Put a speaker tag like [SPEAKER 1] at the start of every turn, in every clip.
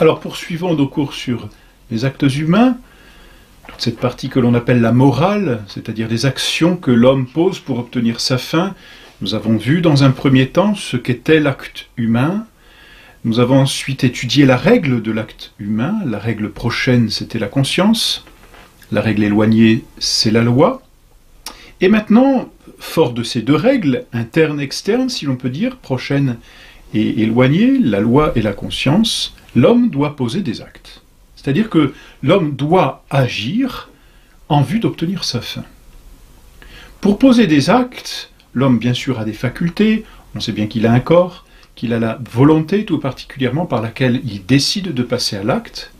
[SPEAKER 1] Alors poursuivons nos cours sur les actes humains, toute cette partie que l'on appelle la morale, c'est-à-dire les actions que l'homme pose pour obtenir sa fin. Nous avons vu dans un premier temps ce qu'était l'acte humain. Nous avons ensuite étudié la règle de l'acte humain. La règle prochaine, c'était la conscience. La règle éloignée, c'est la loi. Et maintenant, fort de ces deux règles, interne, externe, si l'on peut dire, prochaine et éloignée, la loi et la conscience, l'homme doit poser des actes. C'est-à-dire que l'homme doit agir en vue d'obtenir sa fin. Pour poser des actes, l'homme bien sûr a des facultés, on sait bien qu'il a un corps, qu'il a la volonté tout particulièrement par laquelle il décide de passer à l'acte,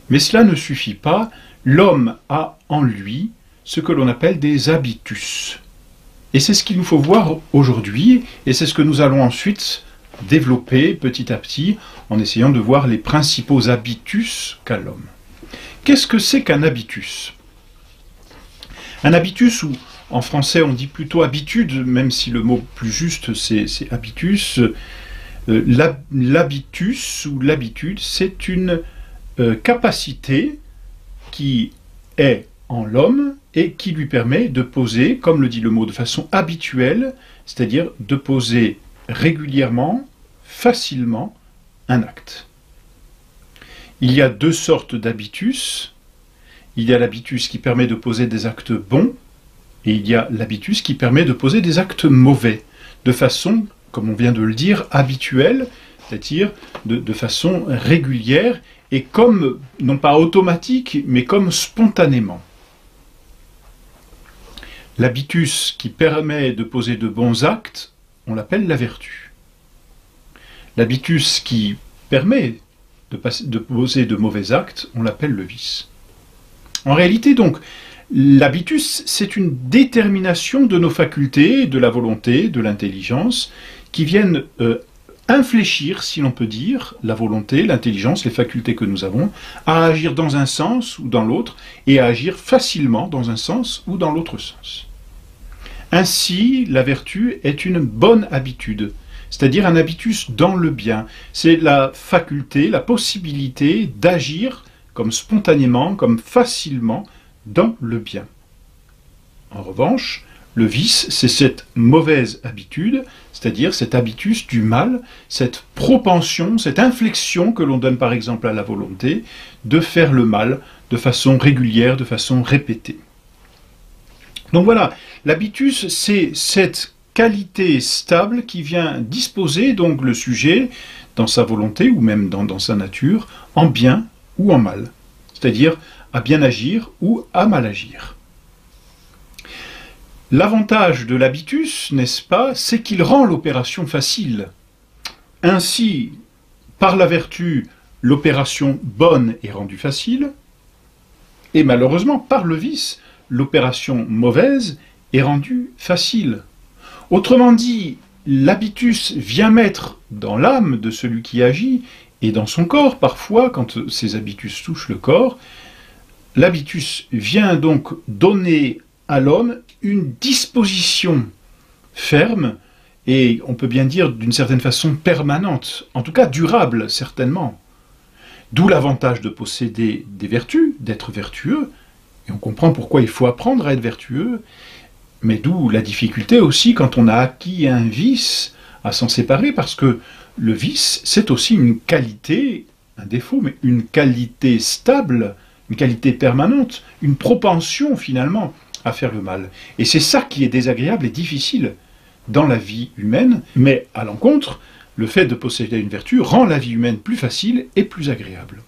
[SPEAKER 1] mais cela ne suffit pas, l'homme a en lui ce que l'on appelle des habitus. Et c'est ce qu'il nous faut voir aujourd'hui, et c'est ce que nous allons ensuite développer petit à petit en essayant de voir les principaux habitus qu'a l'homme. Qu'est-ce que c'est qu'un habitus? Un habitus, ou en français on dit plutôt habitude, même si le mot plus juste c'est habitus, l'habitus ou l'habitude, c'est une capacité qui est en l'homme et qui lui permet de poser, comme le dit le mot, de façon habituelle, c'est-à-dire de poser régulièrement, facilement, un acte. Il y a deux sortes d'habitus. Il y a l'habitus qui permet de poser des actes bons, et il y a l'habitus qui permet de poser des actes mauvais, de façon, comme on vient de le dire, habituelle, c'est-à-dire de façon régulière, et comme, non pas automatique, mais comme spontanément. L'habitus qui permet de poser de bons actes, on l'appelle la vertu. L'habitus qui permet de poser de mauvais actes, on l'appelle le vice. En réalité, donc, l'habitus, c'est une détermination de nos facultés, de la volonté, de l'intelligence, qui viennent infléchir, si l'on peut dire, la volonté, l'intelligence, les facultés que nous avons, à agir dans un sens ou dans l'autre, et à agir facilement dans un sens ou dans l'autre sens. Ainsi, la vertu est une bonne habitude, c'est-à-dire un habitus dans le bien. C'est la faculté, la possibilité d'agir comme spontanément, comme facilement, dans le bien. En revanche, le vice, c'est cette mauvaise habitude, c'est-à-dire cet habitus du mal, cette propension, cette inflexion que l'on donne par exemple à la volonté, de faire le mal de façon régulière, de façon répétée. Donc voilà, l'habitus, c'est cette qualité stable qui vient disposer donc le sujet dans sa volonté ou même dans sa nature, en bien ou en mal, c'est-à-dire à bien agir ou à mal agir. L'avantage de l'habitus, n'est-ce pas, c'est qu'il rend l'opération facile. Ainsi, par la vertu, l'opération bonne est rendue facile, et malheureusement, par le vice, l'opération mauvaise est rendue facile. Autrement dit, l'habitus vient mettre dans l'âme de celui qui agit, et dans son corps parfois, quand ces habitus touchent le corps, l'habitus vient donc donner à l'homme une disposition ferme, et on peut bien dire d'une certaine façon permanente, en tout cas durable certainement. D'où l'avantage de posséder des vertus, d'être vertueux, et on comprend pourquoi il faut apprendre à être vertueux, mais d'où la difficulté aussi quand on a acquis un vice à s'en séparer, parce que le vice c'est aussi une qualité, un défaut, mais une qualité stable, une qualité permanente, une propension finalement à faire le mal. Et c'est ça qui est désagréable et difficile dans la vie humaine, mais à l'encontre, le fait de posséder une vertu rend la vie humaine plus facile et plus agréable.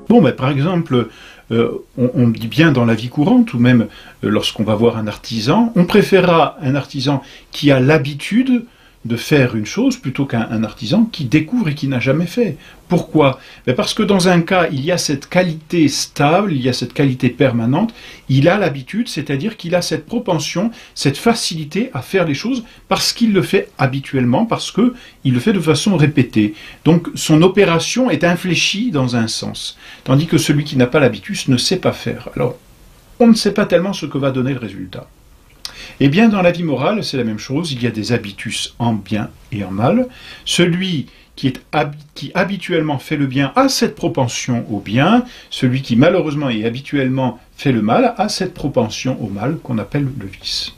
[SPEAKER 1] Bon, ben, par exemple, on dit bien dans la vie courante, ou même lorsqu'on va voir un artisan, on préférera un artisan qui a l'habitude de faire une chose plutôt qu'un artisan qui découvre et qui n'a jamais fait. Pourquoi? Parce que dans un cas, il y a cette qualité stable, il y a cette qualité permanente, il a l'habitude, c'est-à-dire qu'il a cette propension, cette facilité à faire les choses parce qu'il le fait habituellement, parce qu'il le fait de façon répétée. Donc son opération est infléchie dans un sens, tandis que celui qui n'a pas l'habitus ne sait pas faire. Alors, on ne sait pas tellement ce que va donner le résultat. Eh bien, dans la vie morale, c'est la même chose. Il y a des habitus en bien et en mal. Celui qui habituellement fait le bien a cette propension au bien. Celui qui malheureusement et habituellement fait le mal a cette propension au mal qu'on appelle le vice.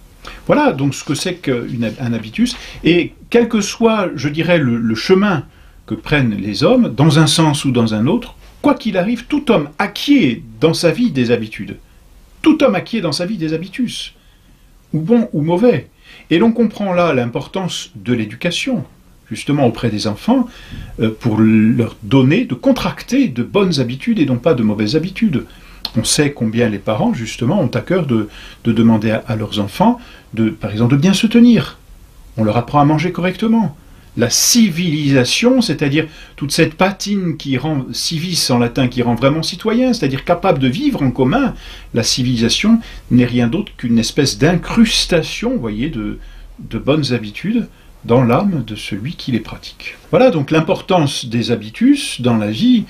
[SPEAKER 1] Voilà donc ce que c'est qu'un habitus. Et quel que soit, je dirais, le chemin que prennent les hommes, dans un sens ou dans un autre, quoi qu'il arrive, tout homme acquiert dans sa vie des habitudes. Tout homme acquiert dans sa vie des habitus, ou bons ou mauvais. Et l'on comprend là l'importance de l'éducation, justement auprès des enfants, pour leur donner, de contracter de bonnes habitudes et non pas de mauvaises habitudes. On sait combien les parents, justement, ont à cœur de demander à leurs enfants, par exemple, de bien se tenir. On leur apprend à manger correctement. La civilisation, c'est-à-dire toute cette patine qui rend civis en latin, qui rend vraiment citoyen, c'est-à-dire capable de vivre en commun, la civilisation n'est rien d'autre qu'une espèce d'incrustation, vous voyez, de bonnes habitudes dans l'âme de celui qui les pratique. Voilà donc l'importance des habitus dans la vie.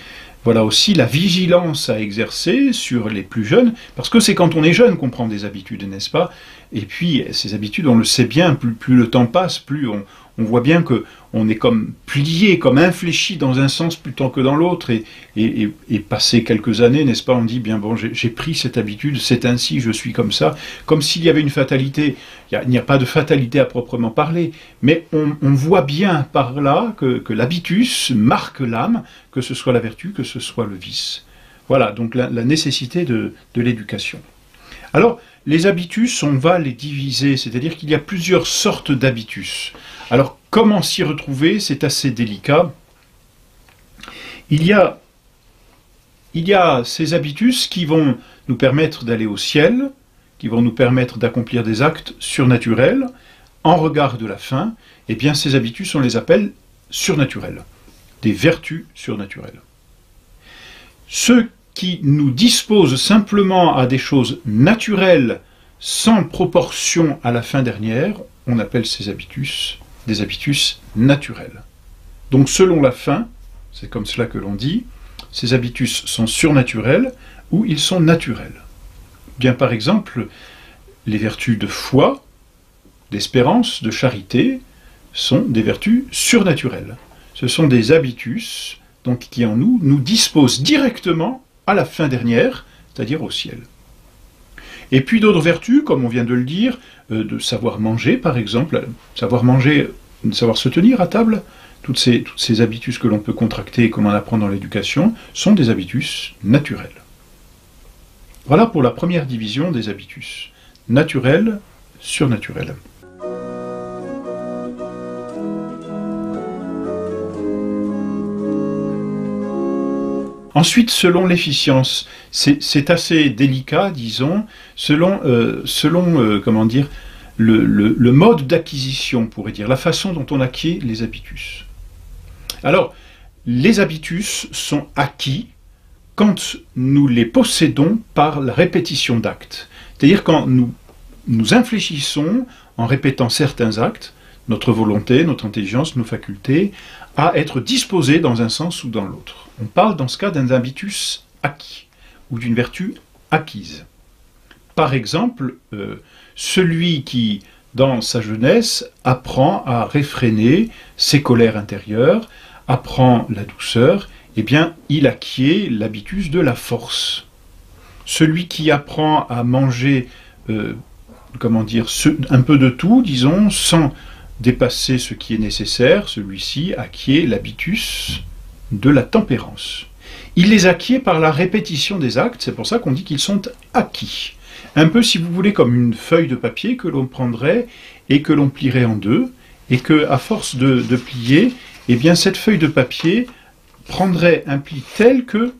[SPEAKER 1] Voilà aussi la vigilance à exercer sur les plus jeunes, parce que c'est quand on est jeune qu'on prend des habitudes, n'est-ce pas? Et puis ces habitudes, on le sait bien, plus le temps passe, plus on voit bien qu'on est comme plié, comme infléchi dans un sens plutôt que dans l'autre, et passé quelques années, n'est-ce pas, on dit, bien bon, j'ai pris cette habitude, c'est ainsi, je suis comme ça, comme s'il y avait une fatalité. Il n'y a pas de fatalité à proprement parler, mais on voit bien par là que l'habitus marque l'âme, que ce soit la vertu, que ce soit le vice. Voilà, donc la nécessité de l'éducation. Alors, les habitus, on va les diviser, c'est-à-dire qu'il y a plusieurs sortes d'habitus. Alors, comment s'y retrouver? C'est assez délicat. Il y a ces habitus qui vont nous permettre d'aller au ciel, qui vont nous permettre d'accomplir des actes surnaturels, en regard de la fin. Eh bien, ces habitus, on les appelle surnaturels, des vertus surnaturelles. Ceux qui nous disposent simplement à des choses naturelles, sans proportion à la fin dernière, on appelle ces habitus des habitus naturels. Donc selon la fin, c'est comme cela que l'on dit, ces habitus sont surnaturels ou ils sont naturels. Bien par exemple, les vertus de foi, d'espérance, de charité, sont des vertus surnaturelles. Ce sont des habitus donc, qui en nous disposent directement à la fin dernière, c'est-à-dire au ciel. Et puis d'autres vertus, comme on vient de le dire, de savoir manger par exemple, savoir manger, savoir se tenir à table, toutes ces habitus que l'on peut contracter et que l'on apprend dans l'éducation, sont des habitus naturels. Voilà pour la première division des habitus, naturels, surnaturels. Ensuite, selon l'efficience, c'est assez délicat, disons, selon comment dire, le mode d'acquisition, on pourrait dire, la façon dont on acquiert les habitus. Alors, les habitus sont acquis quand nous les possédons par la répétition d'actes. C'est-à-dire quand nous infléchissons, en répétant certains actes, notre volonté, notre intelligence, nos facultés, à être disposés dans un sens ou dans l'autre. On parle dans ce cas d'un habitus acquis, ou d'une vertu acquise. Par exemple, celui qui, dans sa jeunesse, apprend à réfréner ses colères intérieures, apprend la douceur, eh bien, il acquiert l'habitus de la force. Celui qui apprend à manger, un peu de tout, disons, sans dépasser ce qui est nécessaire, celui-ci acquiert l'habitus de la tempérance. Il les acquiert par la répétition des actes, c'est pour ça qu'on dit qu'ils sont acquis. Un peu, si vous voulez, comme une feuille de papier que l'on prendrait et que l'on plierait en deux, et que, à force de plier, eh bien, cette feuille de papier prendrait un pli tel que,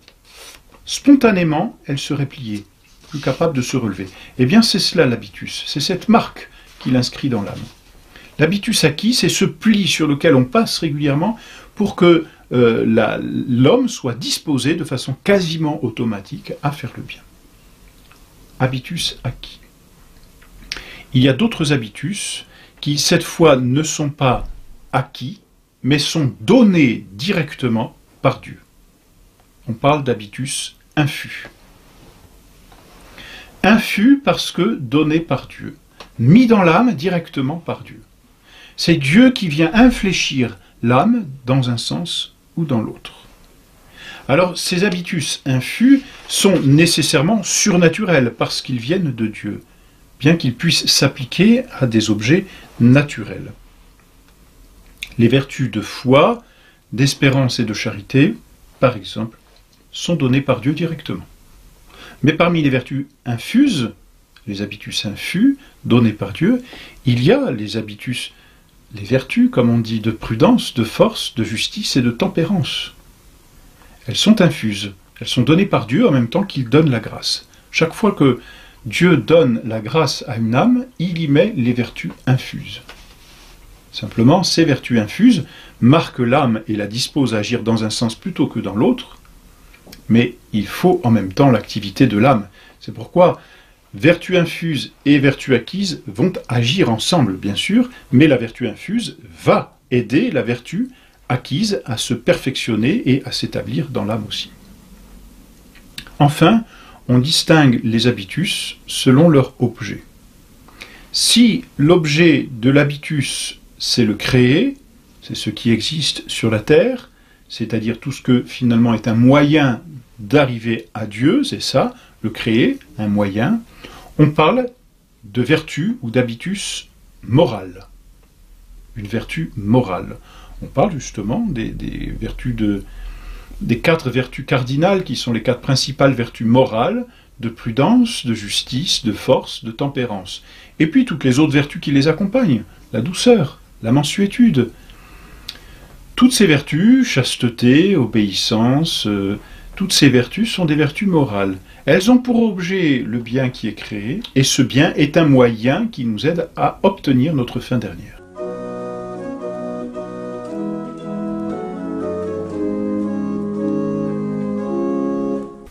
[SPEAKER 1] spontanément, elle serait pliée, plus capable de se relever. Eh bien, c'est cela l'habitus, c'est cette marque qu'il inscrit dans l'âme. L'habitus acquis, c'est ce pli sur lequel on passe régulièrement pour que l'homme soit disposé de façon quasiment automatique à faire le bien. Habitus acquis. Il y a d'autres habitus qui, cette fois, ne sont pas acquis, mais sont donnés directement par Dieu. On parle d'habitus infus. Infus parce que donné par Dieu. mis dans l'âme directement par Dieu. C'est Dieu qui vient infléchir l'âme dans un sens ou dans l'autre. Alors, ces habitus infus sont nécessairement surnaturels parce qu'ils viennent de Dieu, bien qu'ils puissent s'appliquer à des objets naturels. Les vertus de foi, d'espérance et de charité, par exemple, sont données par Dieu directement. Mais parmi les vertus infuses, les habitus infus donnés par Dieu, il y a les habitus, les vertus, comme on dit, de prudence, de force, de justice et de tempérance. Elles sont infuses, elles sont données par Dieu en même temps qu'il donne la grâce. Chaque fois que Dieu donne la grâce à une âme, il y met les vertus infuses. Simplement, ces vertus infuses marquent l'âme et la disposent à agir dans un sens plutôt que dans l'autre, mais il faut en même temps l'activité de l'âme. C'est pourquoi vertu infuse et vertu acquise vont agir ensemble, bien sûr, mais la vertu infuse va aider la vertu acquise à se perfectionner et à s'établir dans l'âme aussi. Enfin, on distingue les habitus selon leur objet. Si l'objet de l'habitus, c'est le créé, c'est ce qui existe sur la terre, c'est-à-dire tout ce que finalement est un moyen d'arriver à Dieu, c'est ça, le créé, un moyen, on parle de vertu ou d'habitus moral. Une vertu morale. On parle justement des vertus des 4 vertus cardinales qui sont les 4 principales vertus morales de prudence, de justice, de force, de tempérance. Et puis toutes les autres vertus qui les accompagnent, la douceur, la mansuétude. Toutes ces vertus, chasteté, obéissance, toutes ces vertus sont des vertus morales. Elles ont pour objet le bien qui est créé, et ce bien est un moyen qui nous aide à obtenir notre fin dernière.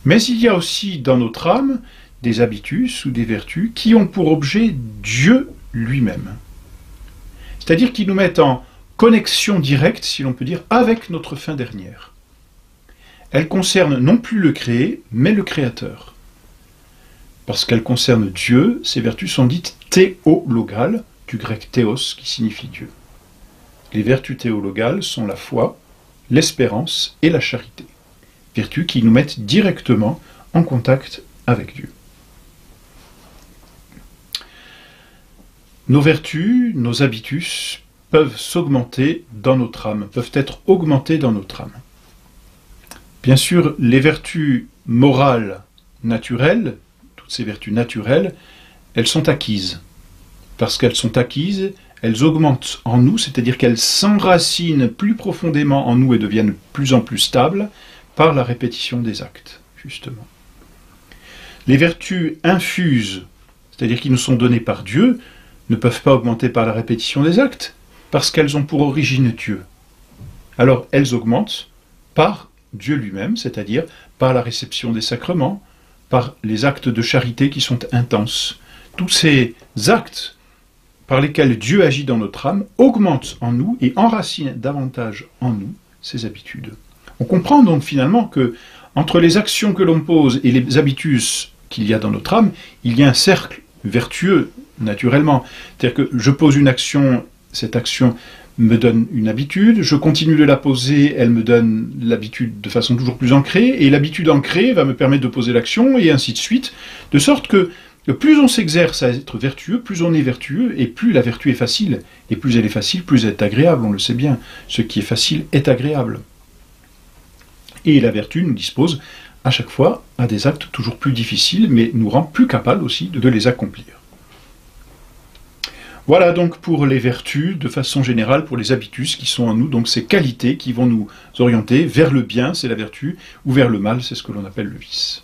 [SPEAKER 1] Mais il y a aussi dans notre âme des habitus ou des vertus qui ont pour objet Dieu lui-même. C'est-à-dire qui nous mettent en connexion directe, si l'on peut dire, avec notre fin dernière. Elles concernent non plus le créé, mais le créateur. Parce qu'elles concernent Dieu, ces vertus sont dites théologales, du grec théos, qui signifie Dieu. Les vertus théologales sont la foi, l'espérance et la charité. Vertus qui nous mettent directement en contact avec Dieu. Nos vertus, nos habitus, peuvent s'augmenter dans notre âme, peuvent être augmentés dans notre âme. Bien sûr, les vertus morales naturelles, toutes ces vertus naturelles, elles sont acquises. Parce qu'elles sont acquises, elles augmentent en nous, c'est-à-dire qu'elles s'enracinent plus profondément en nous et deviennent de plus en plus stables par la répétition des actes, justement. Les vertus infuses, c'est-à-dire qui nous sont données par Dieu, ne peuvent pas augmenter par la répétition des actes, parce qu'elles ont pour origine Dieu. Alors elles augmentent par Dieu lui-même, c'est-à-dire par la réception des sacrements, par les actes de charité qui sont intenses. Tous ces actes par lesquels Dieu agit dans notre âme augmentent en nous et enracinent davantage en nous ces habitudes. On comprend donc finalement que entre les actions que l'on pose et les habitus qu'il y a dans notre âme, il y a un cercle vertueux naturellement. C'est-à-dire que je pose une action, cette action me donne une habitude, je continue de la poser, elle me donne l'habitude de façon toujours plus ancrée, et l'habitude ancrée va me permettre de poser l'action, et ainsi de suite, de sorte que plus on s'exerce à être vertueux, plus on est vertueux, et plus la vertu est facile. Et plus elle est facile, plus elle est agréable, on le sait bien. Ce qui est facile est agréable. Et la vertu nous dispose à chaque fois à des actes toujours plus difficiles, mais nous rend plus capables aussi de les accomplir. Voilà donc pour les vertus, de façon générale, pour les habitus qui sont en nous, donc ces qualités qui vont nous orienter vers le bien, c'est la vertu, ou vers le mal, c'est ce que l'on appelle le vice.